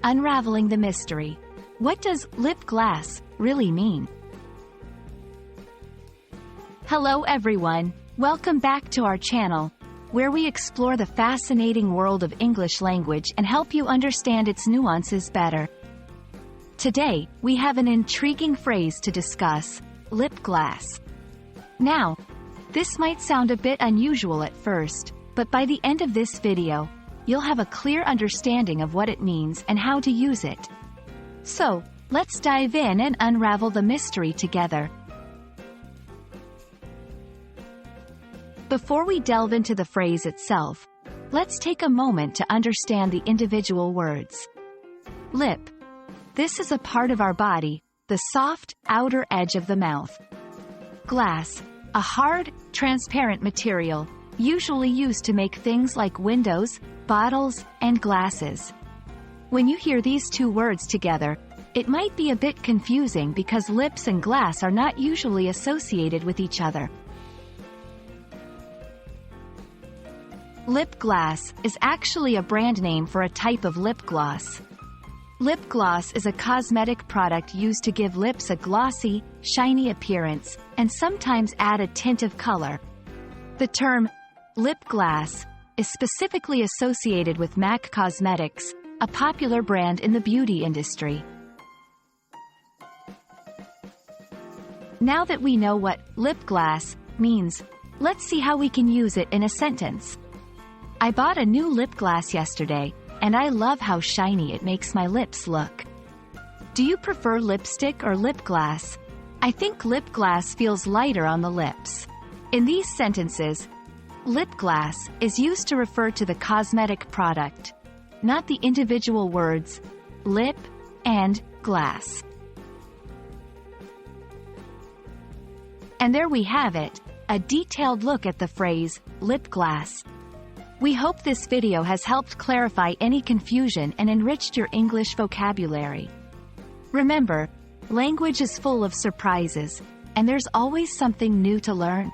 Unraveling the Mystery. What does lip gloss really mean? Hello everyone, welcome back to our channel, where we explore the fascinating world of English language and help you understand its nuances better. Today, we have an intriguing phrase to discuss: lip gloss. Now, this might sound a bit unusual at first, but by the end of this video, you'll have a clear understanding of what it means and how to use it. So, let's dive in and unravel the mystery together. Before we delve into the phrase itself, let's take a moment to understand the individual words. Lip. This is a part of our body, the soft, outer edge of the mouth. Glass. A hard, transparent material, usually used to make things like windows, bottles, and glasses. When you hear these two words together, it might be a bit confusing because lips and glass are not usually associated with each other. Lip gloss is actually a brand name for a type of lip gloss. Lip gloss is a cosmetic product used to give lips a glossy, shiny appearance, and sometimes add a tint of color. The term lip gloss is specifically associated with MAC Cosmetics, a popular brand in the beauty industry. Now that we know what lip gloss means, let's see how we can use it in a sentence. I bought a new lip gloss yesterday, and I love how shiny it makes my lips look. Do you prefer lipstick or lip gloss? I think lip gloss feels lighter on the lips. In these sentences, lip gloss is used to refer to the cosmetic product, not the individual words lip and glass. And there we have it, a detailed look at the phrase lip gloss. We hope this video has helped clarify any confusion and enriched your English vocabulary. Remember, language is full of surprises, and there's always something new to learn.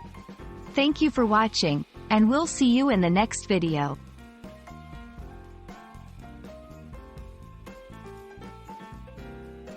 Thank you for watching, and we'll see you in the next video.